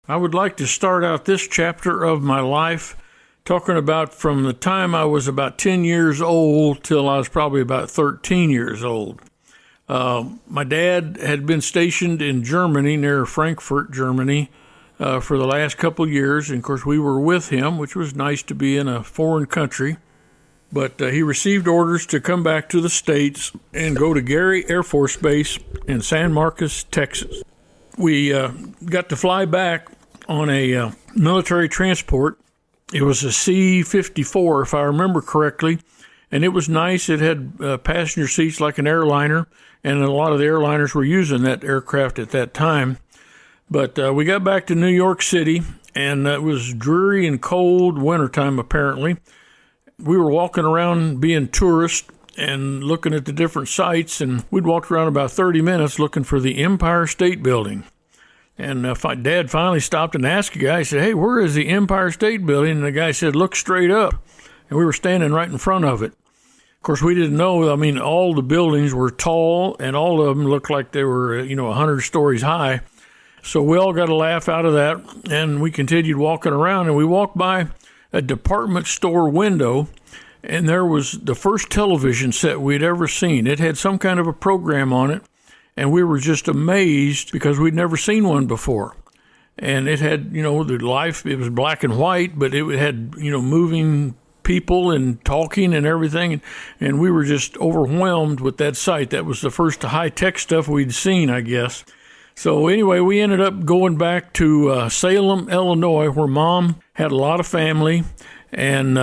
I would like to start out this chapter of my life talking about from the time I was about 10 years old till I was probably about 13 years old. My dad had been stationed in Germany, near Frankfurt, Germany, for the last couple of years. And of course, we were with him, which was nice to be in a foreign country. But he received orders to come back to the States and go to Gary Air Force Base in San Marcos, Texas. We got to fly back on a military transport. It was a C-54, if I remember correctly, and it was nice. It had passenger seats like an airliner, and a lot of the airliners were using that aircraft at that time. But we got back to New York City, and it was dreary and cold wintertime, apparently. We were walking around being tourists and looking at the different sites, and we'd walked around about 30 minutes looking for the Empire State Building. And Dad finally stopped and asked a guy, he said, "Hey, where is the Empire State Building?" And the guy said, "Look straight up." And we were standing right in front of it. Of course, we didn't know. I mean, all the buildings were tall, and all of them looked like they were, 100 stories high. So we all got a laugh out of that, and we continued walking around, and we walked by a department store window, and there was the first television set we'd ever seen. It had some kind of a program on it, and we were just amazed because we'd never seen one before. And it had, the life, it was black and white, but it had, moving people and talking and everything. And we were just overwhelmed with that sight. That was the first high-tech stuff we'd seen, I guess. So anyway, we ended up going back to Salem, Illinois, where Mom had a lot of family, and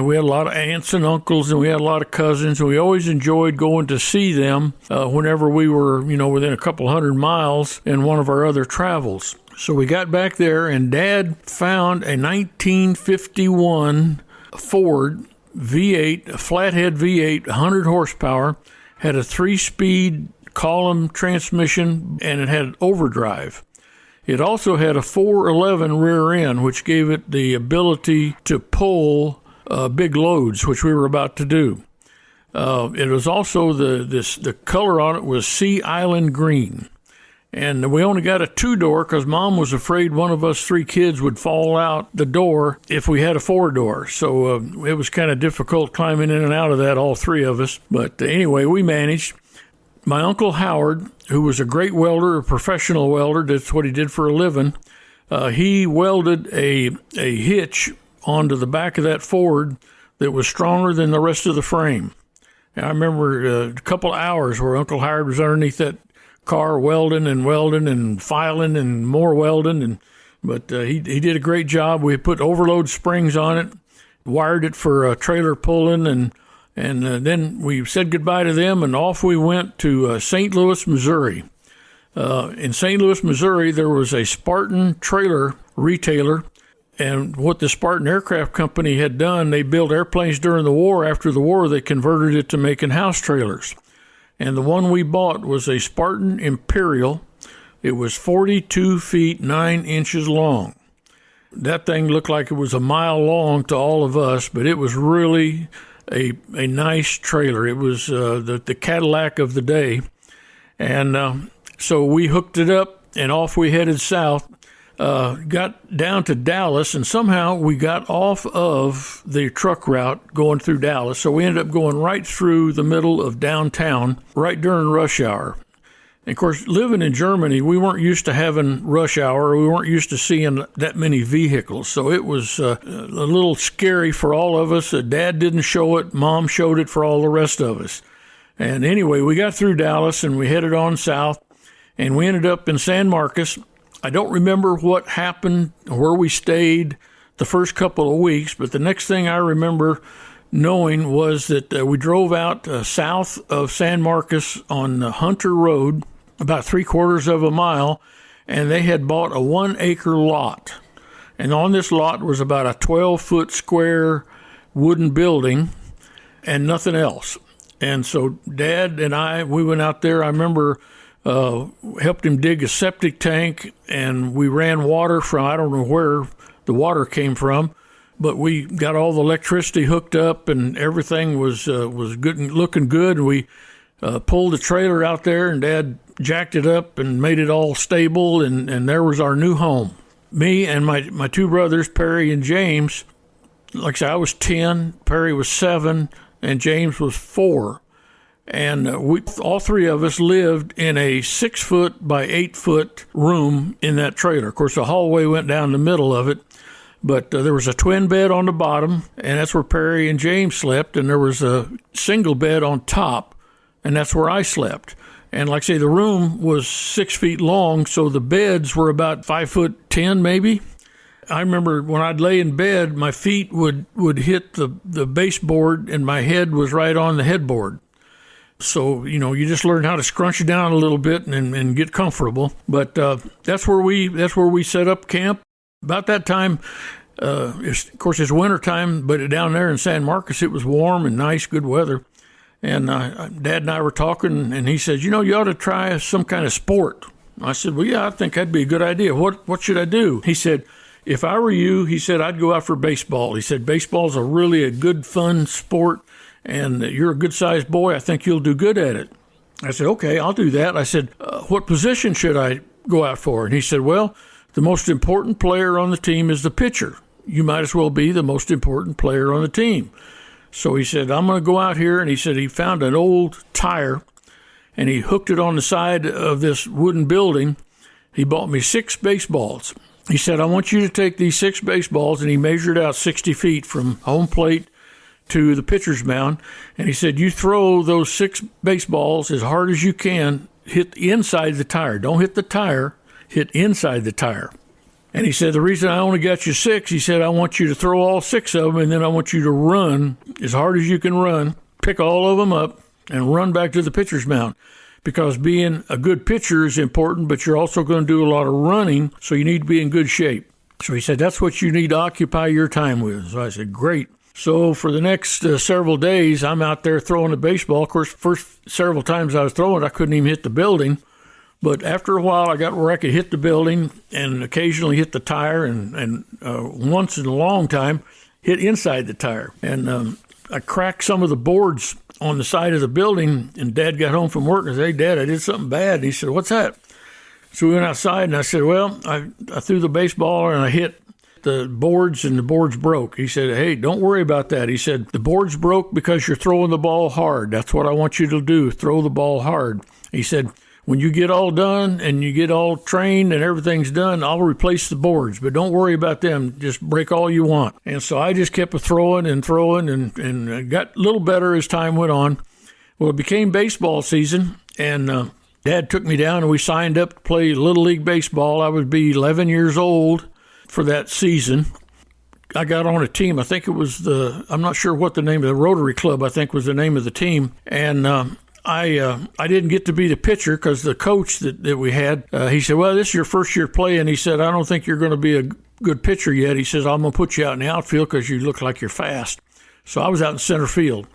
we had a lot of aunts and uncles, and we had a lot of cousins, and we always enjoyed going to see them whenever we were, within a couple hundred miles in one of our other travels. So we got back there, and Dad found a 1951 Ford V8, a flathead V8, 100 horsepower, had a 3-speed column transmission, and it had overdrive. It also had a 411 rear end, which gave it the ability to pull big loads, which we were about to do. It was also the color on it was Sea Island green. And we only got a 2-door because Mom was afraid one of us 3 kids would fall out the door if we had a 4-door. So it was kind of difficult climbing in and out of that, all 3 of us. But anyway, we managed. My Uncle Howard, who was a great welder, a professional welder, that's what he did for a living, he welded a hitch onto the back of that Ford that was stronger than the rest of the frame. And I remember a couple of hours where Uncle Howard was underneath that car welding and filing and more welding. But he did a great job. We put overload springs on it, wired it for trailer pulling, and then we said goodbye to them, and off we went to St. Louis, Missouri. In St. Louis, Missouri, there was a Spartan trailer retailer, and what the Spartan Aircraft Company had done, they built airplanes during the war. After the war, they converted it to making house trailers. And the one we bought was a Spartan Imperial. It was 42 feet 9 inches long. That thing looked like it was a mile long to all of us, but it was really a nice trailer. It was the Cadillac of the day. And so we hooked it up, and off we headed south, got down to Dallas, and somehow we got off of the truck route going through Dallas. So we ended up going right through the middle of downtown, right during rush hour. And of course, living in Germany, we weren't used to having rush hour. We weren't used to seeing that many vehicles. So it was a little scary for all of us. Dad didn't show it. Mom showed it for all the rest of us. And anyway, we got through Dallas, and we headed on south, and we ended up in San Marcos. I don't remember what happened, where we stayed the first couple of weeks, but the next thing I remember knowing was that we drove out south of San Marcos on Hunter Road, about 3/4 of a mile, and they had bought a 1-acre lot. And on this lot was about a 12-foot square wooden building and nothing else. And so Dad and I, we went out there. I remember helped him dig a septic tank, and we ran water from, I don't know where the water came from, but we got all the electricity hooked up, and everything was good and looking good. We pulled the trailer out there, and Dad jacked it up and made it all stable, and there was our new home. me and my two brothers, Perry and James, like I said, I was 10, Perry was 7, and James was 4. And we, all three of us, lived in a 6-foot by 8-foot room in that trailer. Of course, the hallway went down the middle of it, but there was a twin bed on the bottom, and that's where Perry and James slept, and there was a single bed on top, and that's where I slept. And like I say, the room was 6 feet long, so the beds were about 5'10" maybe. I remember when I'd lay in bed, my feet would hit the baseboard, and my head was right on the headboard. So, you just learn how to scrunch it down a little bit and get comfortable. But that's where we set up camp. About that time, of course, it's winter time, but down there in San Marcos, it was warm and nice, good weather. And Dad and I were talking, and he said, you ought to try some kind of sport. I said, well, yeah, I think that'd be a good idea. What should I do? He said, if I were you, he said, I'd go out for baseball. He said, baseball's a good, fun sport. And you're a good-sized boy. I think you'll do good at it. I said, okay, I'll do that. I said, what position should I go out for? And he said, well, the most important player on the team is the pitcher. You might as well be the most important player on the team. So he said, I'm going to go out here. And he said he found an old tire, and he hooked it on the side of this wooden building. He bought me 6 baseballs. He said, I want you to take these 6 baseballs, and he measured out 60 feet from home plate to the pitcher's mound, and he said, you throw those 6 baseballs as hard as you can, hit inside the tire. Don't hit the tire, hit inside the tire. And he said, the reason I only got you 6, he said, I want you to throw all 6 of them, and then I want you to run as hard as you can run, pick all of them up, and run back to the pitcher's mound. Because being a good pitcher is important, but you're also going to do a lot of running, so you need to be in good shape. So he said, that's what you need to occupy your time with. So I said, great. So for the next several days, I'm out there throwing the baseball. Of course, first several times I was throwing, I couldn't even hit the building. But after a while, I got where I could hit the building and occasionally hit the tire, and once in a long time, hit inside the tire. And I cracked some of the boards on the side of the building, and Dad got home from work and said, hey, Dad, I did something bad. And he said, what's that? So we went outside, and I said, well, I threw the baseball, and I hit the boards, and the boards broke. He said, hey, don't worry about that. He said, the boards broke because you're throwing the ball hard. That's what I want you to do, throw the ball hard. He said, when you get all done and you get all trained and everything's done, I'll replace the boards, but don't worry about them. Just break all you want. And so I just kept throwing and got a little better as time went on. Well, it became baseball season, and Dad took me down, and we signed up to play Little League Baseball. I would be 11 years old for that season. I got on a team. I think it was I'm not sure what the name of the Rotary Club, I think was the name of the team. And I didn't get to be the pitcher because the coach that we had, he said, well, this is your first year playing. He said, I don't think you're going to be a good pitcher yet. He says, I'm going to put you out in the outfield because you look like you're fast. So I was out in center field.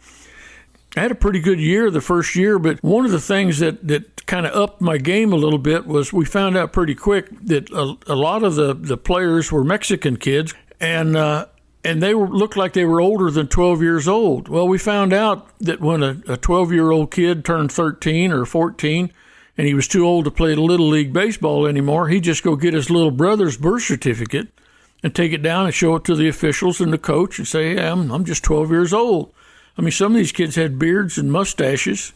I had a pretty good year the first year, but one of the things that kind of upped my game a little bit was we found out pretty quick that a lot of the players were Mexican kids, and they looked like they were older than 12 years old. Well, we found out that when a 12-year-old kid turned 13 or 14 and he was too old to play Little League Baseball anymore, he'd just go get his little brother's birth certificate and take it down and show it to the officials and the coach and say, hey, I'm just 12 years old. I mean, some of these kids had beards and mustaches,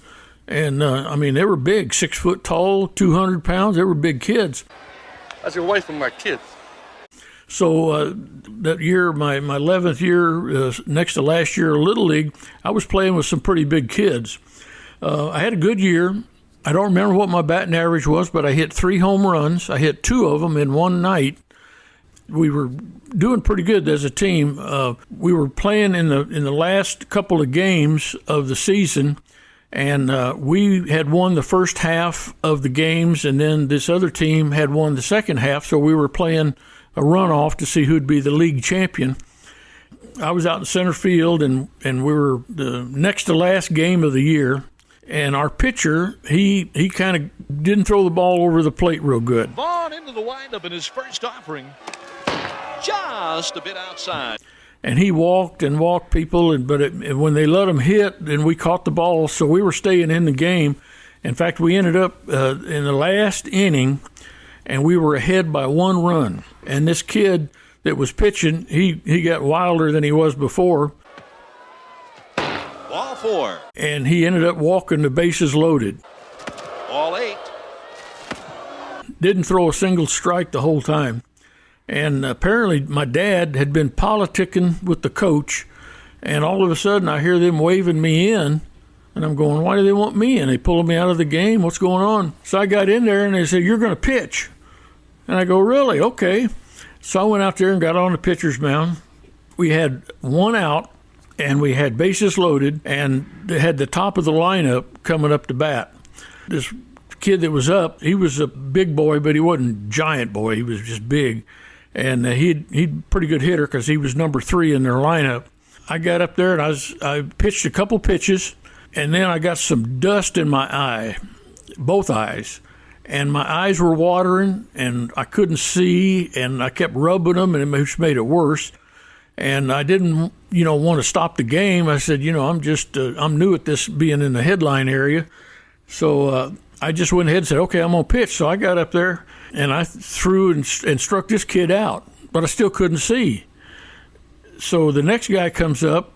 and they were big, 6 foot tall, 200 pounds. They were big kids. That's away from my kids. So that year, my 11th year, next to last year of Little League, I was playing with some pretty big kids. I had a good year. I don't remember what my batting average was, but I hit 3 home runs. I hit 2 of them in one night. We were doing pretty good as a team. We were playing in the last couple of games of the season, and we had won the first half of the games, and then this other team had won the second half, so we were playing a runoff to see who'd be the league champion. I was out in center field, and we were the next to last game of the year, and our pitcher, he kind of didn't throw the ball over the plate real good. Vaughn into the windup in his first offering. Just a bit outside. And he walked people, but when they let him hit, and we caught the ball, so we were staying in the game. In fact, we ended up in the last inning, and we were ahead by 1 run. And this kid that was pitching, he got wilder than he was before. Ball 4. And he ended up walking the bases loaded. Ball 8. Didn't throw a single strike the whole time. And apparently my dad had been politicking with the coach, and all of a sudden I hear them waving me in, and I'm going, why do they want me in? They pulling me out of the game. What's going on? So I got in there, and they said, you're going to pitch. And I go, really? Okay. So I went out there and got on the pitcher's mound. We had one out, and we had bases loaded, and they had the top of the lineup coming up to bat. This kid that was up, he was a big boy, but he wasn't a giant boy. He was just big. And he'd pretty good hitter because he was number 3 in their lineup. I got up there, and I pitched a couple pitches, and then I got some dust in my eye, both eyes. And my eyes were watering, and I couldn't see, and I kept rubbing them, and it made it worse. And I didn't, want to stop the game. I said, I'm new at this, being in the headline area. So I just went ahead and said, okay, I'm going to pitch. So I got up there, and I threw and struck this kid out, but I still couldn't see. So the next guy comes up,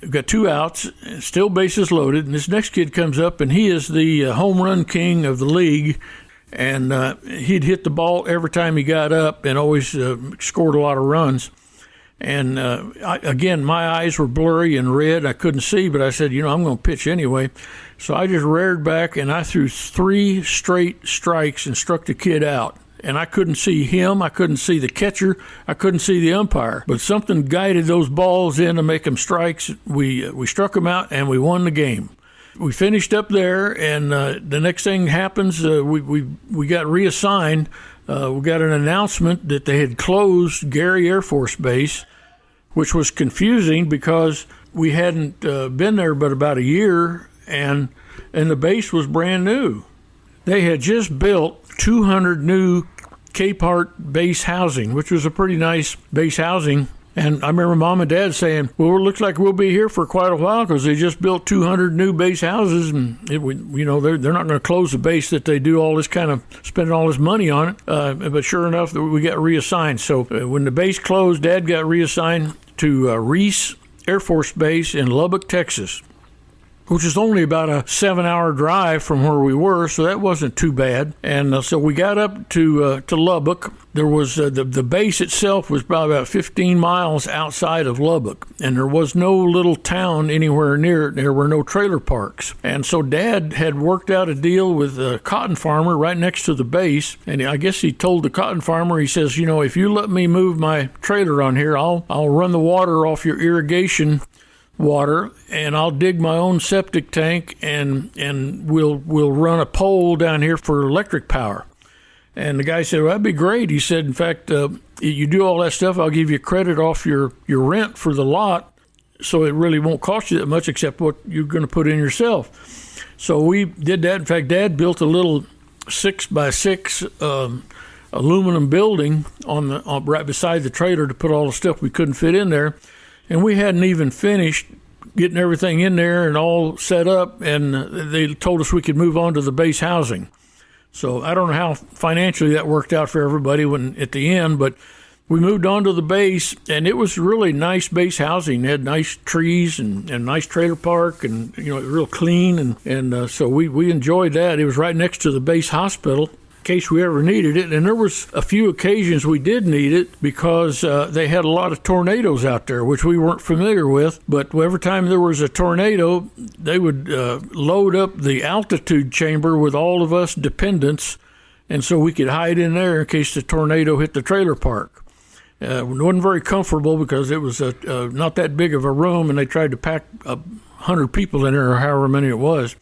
got 2 outs, still bases loaded, and this next kid comes up, and he is the home run king of the league, and he'd hit the ball every time he got up and always scored a lot of runs. And again, my eyes were blurry and red. I couldn't see, but I said, I'm going to pitch anyway. So I just reared back, and I threw 3 straight strikes and struck the kid out. And I couldn't see him. I couldn't see the catcher. I couldn't see the umpire. But something guided those balls in to make them strikes. We struck them out, and we won the game. We finished up there, and the next thing happens, we got reassigned. We got an announcement that they had closed Gary Air Force Base, which was confusing because we hadn't been there but about a year, and the base was brand new. They had just built 200 new Capehart base housing, which was a pretty nice base housing. And I remember Mom and Dad saying, well, it looks like we'll be here for quite a while because they just built 200 new base houses, and they're not going to close the base that they do all this kind of spending all this money on it. But sure enough, we got reassigned. So when the base closed, Dad got reassigned to Reese Air Force Base in Lubbock, Texas, which is only about a 7-hour drive from where we were, so that wasn't too bad. And so we got up to Lubbock. There was the base itself was probably about 15 miles outside of Lubbock, and there was no little town anywhere near it. There were no trailer parks. And so Dad had worked out a deal with a cotton farmer right next to the base, and I guess he told the cotton farmer, he says, if you let me move my trailer on here, I'll run the water off your irrigation water, and I'll dig my own septic tank, and we'll run a pole down here for electric power. And the guy said, well, that'd be great. He said, in fact, you do all that stuff, I'll give you credit off your rent for the lot, so it really won't cost you that much except what you're going to put in yourself. So we did that. In fact, Dad built a little 6x6 aluminum building on right beside the trailer to put all the stuff we couldn't fit in there. And we hadn't even finished getting everything in there and all set up, and they told us we could move on to the base housing. So I don't know how financially that worked out for everybody at the end, but we moved on to the base, and it was really nice base housing. It had nice trees and nice trailer park, and real clean, and so we enjoyed that. It was right next to the base hospital, in case we ever needed it. And there was a few occasions we did need it because they had a lot of tornadoes out there, which we weren't familiar with. But every time there was a tornado, they would load up the altitude chamber with all of us dependents, and so we could hide in there in case the tornado hit the trailer park. It wasn't very comfortable because it was not that big of a room, and they tried to pack 100 people in there, or however many it was.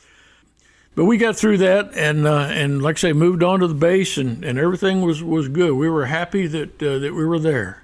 But we got through that, and like I say, moved on to the base, and everything was good. We were happy that we were there.